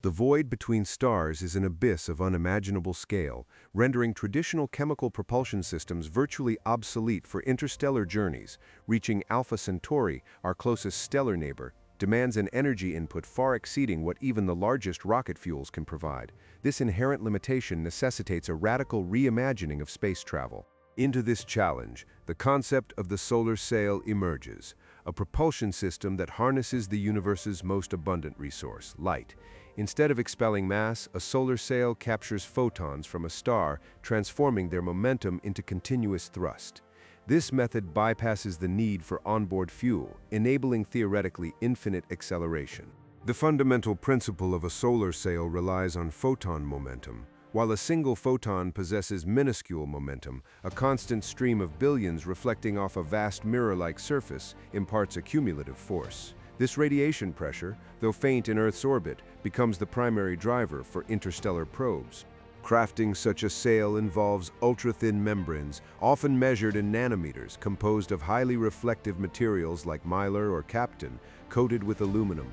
The void between stars is an abyss of unimaginable scale, rendering traditional chemical propulsion systems virtually obsolete for interstellar journeys. Reaching Alpha Centauri, our closest stellar neighbor, demands an energy input far exceeding what even the largest rocket fuels can provide. This inherent limitation necessitates a radical reimagining of space travel. Into this challenge, the concept of the solar sail emerges, a propulsion system that harnesses the universe's most abundant resource, light. Instead of expelling mass, a solar sail captures photons from a star, transforming their momentum into continuous thrust. This method bypasses the need for onboard fuel, enabling theoretically infinite acceleration. The fundamental principle of a solar sail relies on photon momentum. While a single photon possesses minuscule momentum, a constant stream of billions reflecting off a vast mirror-like surface imparts a cumulative force. This radiation pressure, though faint in Earth's orbit, becomes the primary driver for interstellar probes. Crafting such a sail involves ultra-thin membranes, often measured in nanometers, composed of highly reflective materials like mylar or captain, coated with aluminum.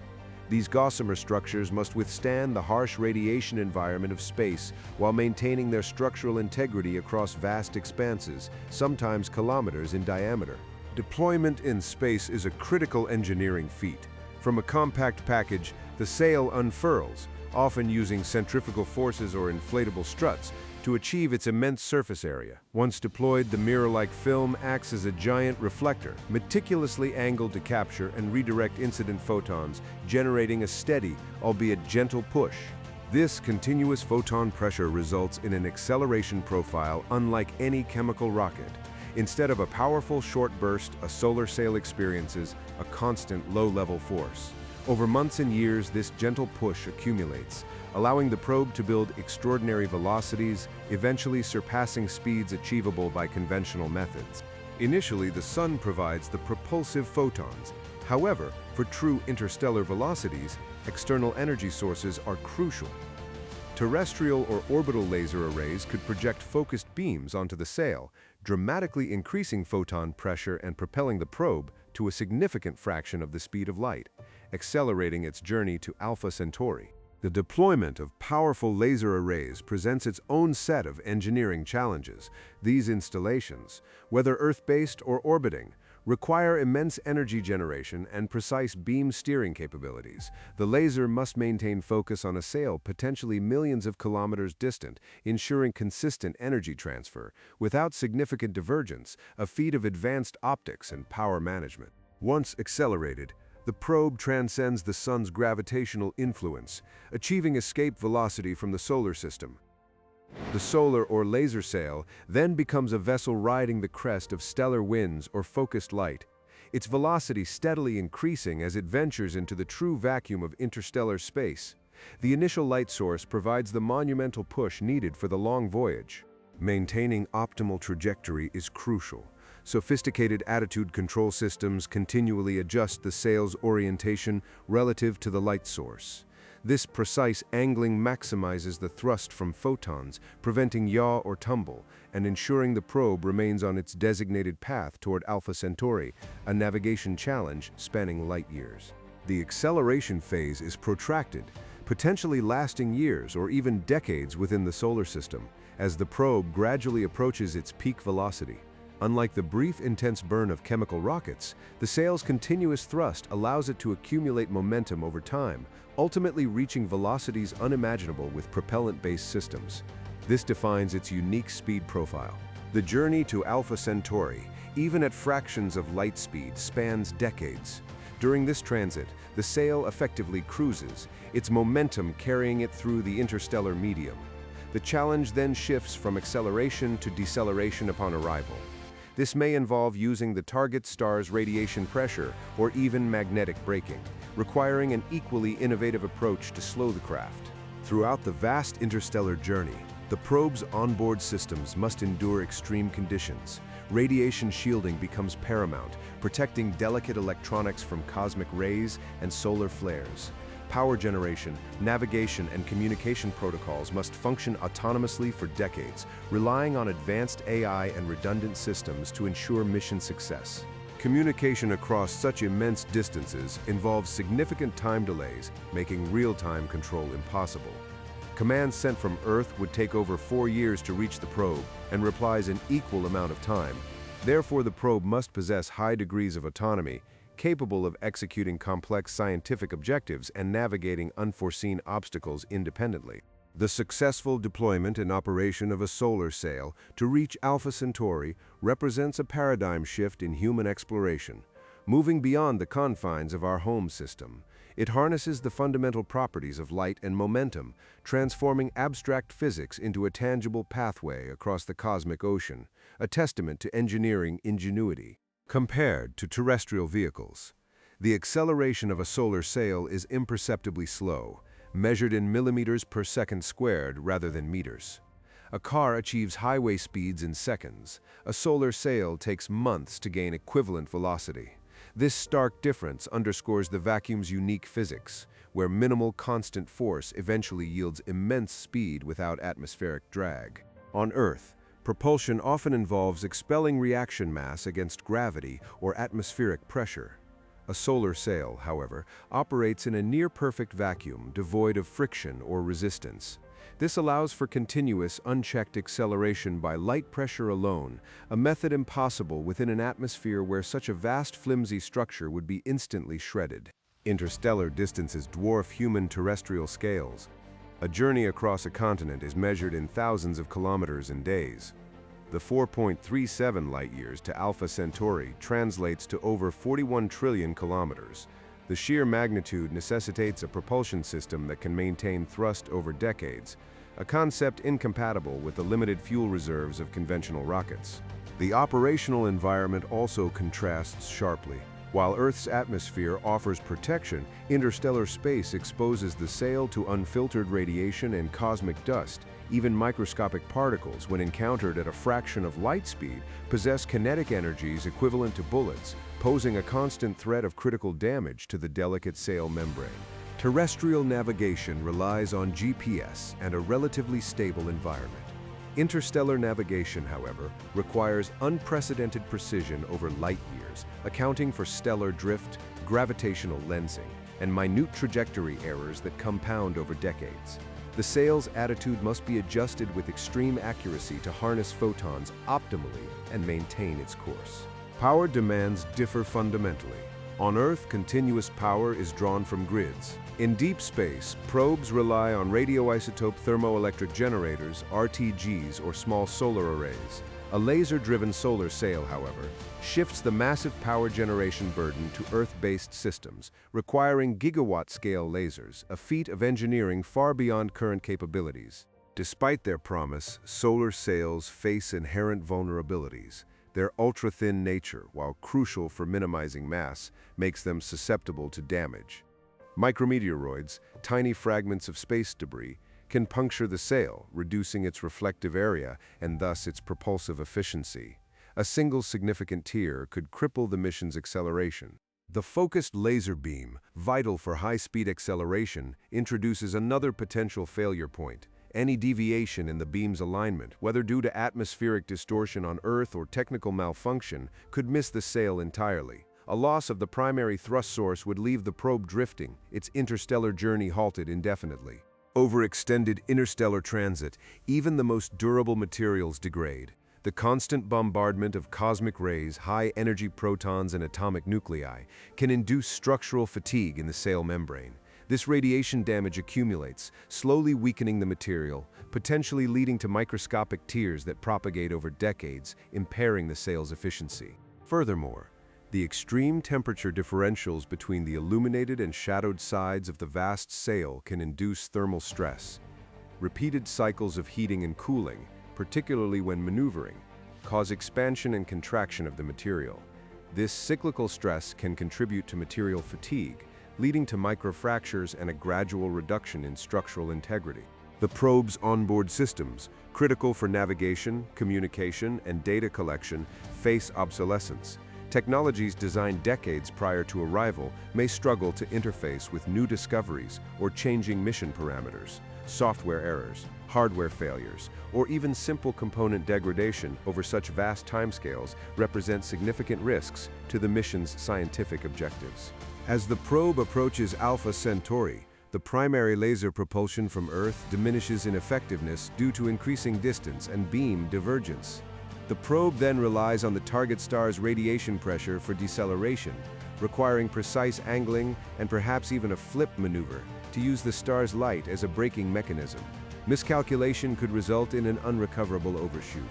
These gossamer structures must withstand the harsh radiation environment of space while maintaining their structural integrity across vast expanses, sometimes kilometers in diameter. Deployment in space is a critical engineering feat. From a compact package, the sail unfurls, often using centrifugal forces or inflatable struts, to achieve its immense surface area. Once deployed, the mirror-like film acts as a giant reflector, meticulously angled to capture and redirect incident photons, generating a steady, albeit gentle push. This continuous photon pressure results in an acceleration profile unlike any chemical rocket. Instead of a powerful short burst, a solar sail experiences a constant low-level force. Over months and years, this gentle push accumulates, allowing the probe to build extraordinary velocities, eventually surpassing speeds achievable by conventional methods. Initially, the sun provides the propulsive photons. However, for true interstellar velocities, external energy sources are crucial. Terrestrial or orbital laser arrays could project focused beams onto the sail, dramatically increasing photon pressure and propelling the probe to a significant fraction of the speed of light, accelerating its journey to Alpha Centauri. The deployment of powerful laser arrays presents its own set of engineering challenges. These installations, whether Earth-based or orbiting, require immense energy generation and precise beam steering capabilities. The laser must maintain focus on a sail potentially millions of kilometers distant, ensuring consistent energy transfer, without significant divergence, a feat of advanced optics and power management. Once accelerated, the probe transcends the sun's gravitational influence, achieving escape velocity from the solar system. The solar or laser sail then becomes a vessel riding the crest of stellar winds or focused light, its velocity steadily increasing as it ventures into the true vacuum of interstellar space. The initial light source provides the monumental push needed for the long voyage. Maintaining optimal trajectory is crucial. Sophisticated attitude control systems continually adjust the sail's orientation relative to the light source. This precise angling maximizes the thrust from photons, preventing yaw or tumble, and ensuring the probe remains on its designated path toward Alpha Centauri, a navigation challenge spanning light years. The acceleration phase is protracted, potentially lasting years or even decades within the solar system, as the probe gradually approaches its peak velocity. Unlike the brief, intense burn of chemical rockets, the sail's continuous thrust allows it to accumulate momentum over time, ultimately reaching velocities unimaginable with propellant-based systems. This defines its unique speed profile. The journey to Alpha Centauri, even at fractions of light speed, spans decades. During this transit, the sail effectively cruises, its momentum carrying it through the interstellar medium. The challenge then shifts from acceleration to deceleration upon arrival. This may involve using the target star's radiation pressure or even magnetic braking, requiring an equally innovative approach to slow the craft. Throughout the vast interstellar journey, the probe's onboard systems must endure extreme conditions. Radiation shielding becomes paramount, protecting delicate electronics from cosmic rays and solar flares. Power generation, navigation, and communication protocols must function autonomously for decades, relying on advanced AI and redundant systems to ensure mission success. Communication across such immense distances involves significant time delays, making real-time control impossible. Commands sent from Earth would take over 4 years to reach the probe and replies in equal amount of time. Therefore, the probe must possess high degrees of autonomy, capable of executing complex scientific objectives and navigating unforeseen obstacles independently. The successful deployment and operation of a solar sail to reach Alpha Centauri represents a paradigm shift in human exploration. Moving beyond the confines of our home system, it harnesses the fundamental properties of light and momentum, transforming abstract physics into a tangible pathway across the cosmic ocean, a testament to engineering ingenuity. Compared to terrestrial vehicles, the acceleration of a solar sail is imperceptibly slow, measured in millimeters per second squared rather than meters. A car achieves highway speeds in seconds. A solar sail takes months to gain equivalent velocity. This stark difference underscores the vacuum's unique physics, where minimal constant force eventually yields immense speed without atmospheric drag. On Earth, propulsion often involves expelling reaction mass against gravity or atmospheric pressure. A solar sail, however, operates in a near-perfect vacuum devoid of friction or resistance. This allows for continuous, unchecked acceleration by light pressure alone, a method impossible within an atmosphere where such a vast, flimsy structure would be instantly shredded. Interstellar distances dwarf human terrestrial scales. A journey across a continent is measured in thousands of kilometers in days. The 4.37 light-years to Alpha Centauri translates to over 41 trillion kilometers. The sheer magnitude necessitates a propulsion system that can maintain thrust over decades, a concept incompatible with the limited fuel reserves of conventional rockets. The operational environment also contrasts sharply. While Earth's atmosphere offers protection, interstellar space exposes the sail to unfiltered radiation and cosmic dust. Even microscopic particles, when encountered at a fraction of light speed, possess kinetic energies equivalent to bullets, posing a constant threat of critical damage to the delicate sail membrane. Terrestrial navigation relies on GPS and a relatively stable environment. Interstellar navigation, however, requires unprecedented precision over light years, accounting for stellar drift, gravitational lensing, and minute trajectory errors that compound over decades. The sail's attitude must be adjusted with extreme accuracy to harness photons optimally and maintain its course. Power demands differ fundamentally. On Earth, continuous power is drawn from grids. In deep space, probes rely on radioisotope thermoelectric generators, RTGs, or small solar arrays. A laser-driven solar sail, however, shifts the massive power generation burden to Earth-based systems, requiring gigawatt-scale lasers, a feat of engineering far beyond current capabilities. Despite their promise, solar sails face inherent vulnerabilities. Their ultra-thin nature, while crucial for minimizing mass, makes them susceptible to damage. Micrometeoroids, tiny fragments of space debris, can puncture the sail, reducing its reflective area and thus its propulsive efficiency. A single significant tear could cripple the mission's acceleration. The focused laser beam, vital for high-speed acceleration, introduces another potential failure point. Any deviation in the beam's alignment, whether due to atmospheric distortion on Earth or technical malfunction, could miss the sail entirely. A loss of the primary thrust source would leave the probe drifting, its interstellar journey halted indefinitely. Overextended interstellar transit, even the most durable materials degrade. The constant bombardment of cosmic rays, high-energy protons, and atomic nuclei can induce structural fatigue in the sail membrane. This radiation damage accumulates, slowly weakening the material, potentially leading to microscopic tears that propagate over decades, impairing the sail's efficiency. Furthermore, the extreme temperature differentials between the illuminated and shadowed sides of the vast sail can induce thermal stress. Repeated cycles of heating and cooling, particularly when maneuvering, cause expansion and contraction of the material. This cyclical stress can contribute to material fatigue, leading to microfractures and a gradual reduction in structural integrity. The probe's onboard systems, critical for navigation, communication, and data collection, face obsolescence. Technologies designed decades prior to arrival may struggle to interface with new discoveries or changing mission parameters. Software errors, hardware failures, or even simple component degradation over such vast timescales represent significant risks to the mission's scientific objectives. As the probe approaches Alpha Centauri, the primary laser propulsion from Earth diminishes in effectiveness due to increasing distance and beam divergence. The probe then relies on the target star's radiation pressure for deceleration, requiring precise angling and perhaps even a flip maneuver to use the star's light as a braking mechanism. Miscalculation could result in an unrecoverable overshoot.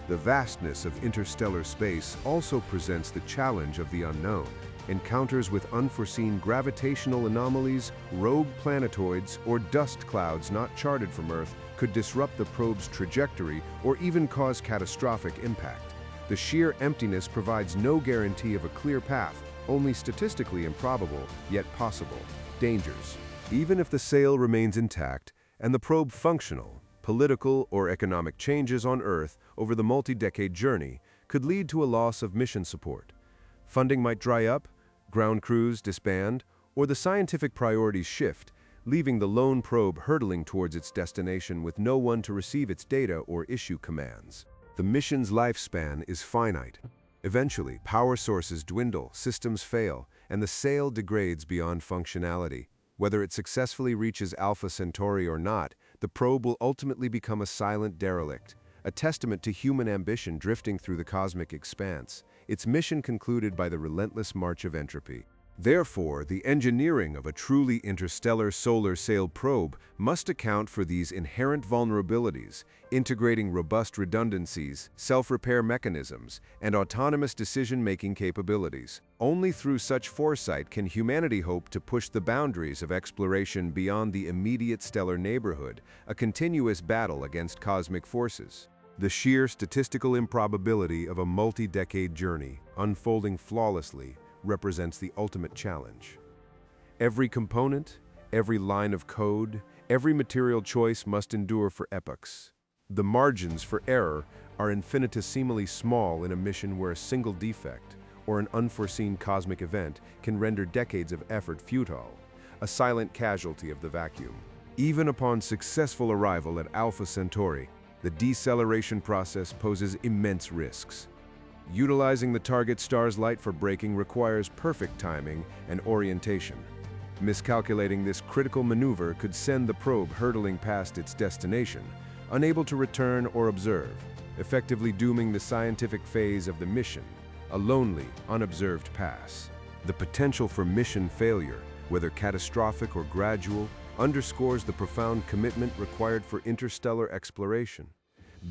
The vastness of interstellar space also presents the challenge of the unknown. Encounters with unforeseen gravitational anomalies, rogue planetoids, or dust clouds not charted from Earth could disrupt the probe's trajectory or even cause catastrophic impact. The sheer emptiness provides no guarantee of a clear path, only statistically improbable, yet possible, dangers. Even if the sail remains intact and the probe functional, political or economic changes on Earth over the multi-decade journey could lead to a loss of mission support. Funding might dry up, ground crews disband, or the scientific priorities shift, leaving the lone probe hurtling towards its destination with no one to receive its data or issue commands. The mission's lifespan is finite. Eventually, power sources dwindle, systems fail, and the sail degrades beyond functionality. Whether it successfully reaches Alpha Centauri or not, the probe will ultimately become a silent derelict, a testament to human ambition drifting through the cosmic expanse, its mission concluded by the relentless march of entropy. Therefore, the engineering of a truly interstellar solar sail probe must account for these inherent vulnerabilities, integrating robust redundancies, self-repair mechanisms, and autonomous decision-making capabilities. Only through such foresight can humanity hope to push the boundaries of exploration beyond the immediate stellar neighborhood, a continuous battle against cosmic forces. The sheer statistical improbability of a multi-decade journey, unfolding flawlessly, represents the ultimate challenge. Every component, every line of code, every material choice must endure for epochs. The margins for error are infinitesimally small in a mission where a single defect or an unforeseen cosmic event can render decades of effort futile, a silent casualty of the vacuum. Even upon successful arrival at Alpha Centauri, the deceleration process poses immense risks. Utilizing the target star's light for braking requires perfect timing and orientation. Miscalculating this critical maneuver could send the probe hurtling past its destination, unable to return or observe, effectively dooming the scientific phase of the mission, a lonely, unobserved pass. The potential for mission failure, whether catastrophic or gradual, underscores the profound commitment required for interstellar exploration.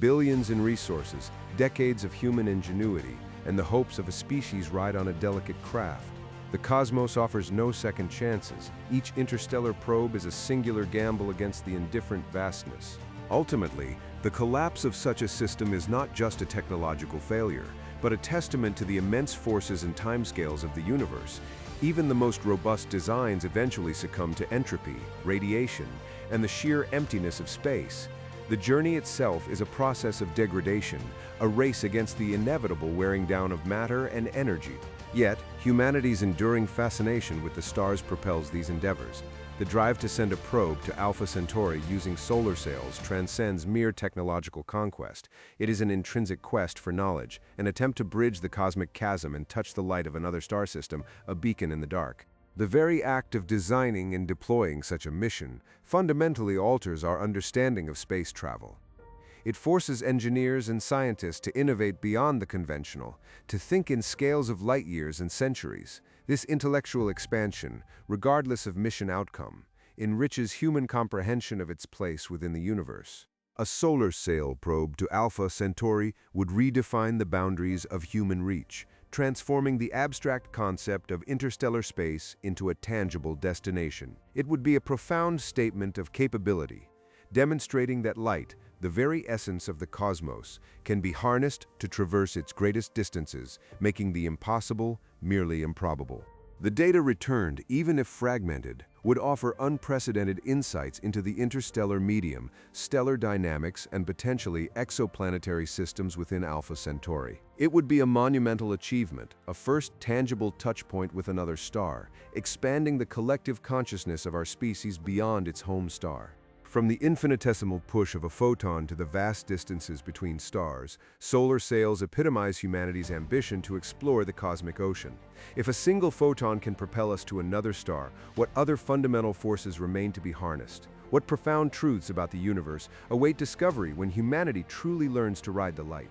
Billions in resources, decades of human ingenuity, and the hopes of a species ride on a delicate craft. The cosmos offers no second chances. Each interstellar probe is a singular gamble against the indifferent vastness. Ultimately, the collapse of such a system is not just a technological failure, but a testament to the immense forces and timescales of the universe. Even the most robust designs eventually succumb to entropy, radiation, and the sheer emptiness of space. The journey itself is a process of degradation, a race against the inevitable wearing down of matter and energy. Yet, humanity's enduring fascination with the stars propels these endeavors. The drive to send a probe to Alpha Centauri using solar sails transcends mere technological conquest. It is an intrinsic quest for knowledge, an attempt to bridge the cosmic chasm and touch the light of another star system, a beacon in the dark. The very act of designing and deploying such a mission fundamentally alters our understanding of space travel. It forces engineers and scientists to innovate beyond the conventional, to think in scales of light years and centuries. This intellectual expansion, regardless of mission outcome, enriches human comprehension of its place within the universe. A solar sail probe to Alpha Centauri would redefine the boundaries of human reach, transforming the abstract concept of interstellar space into a tangible destination. It would be a profound statement of capability, demonstrating that light, the very essence of the cosmos, can be harnessed to traverse its greatest distances, making the impossible merely improbable. The data returned, even if fragmented, would offer unprecedented insights into the interstellar medium, stellar dynamics, and potentially exoplanetary systems within Alpha Centauri. It would be a monumental achievement, a first tangible touchpoint with another star, expanding the collective consciousness of our species beyond its home star. From the infinitesimal push of a photon to the vast distances between stars, solar sails epitomize humanity's ambition to explore the cosmic ocean. If a single photon can propel us to another star, what other fundamental forces remain to be harnessed? What profound truths about the universe await discovery when humanity truly learns to ride the light?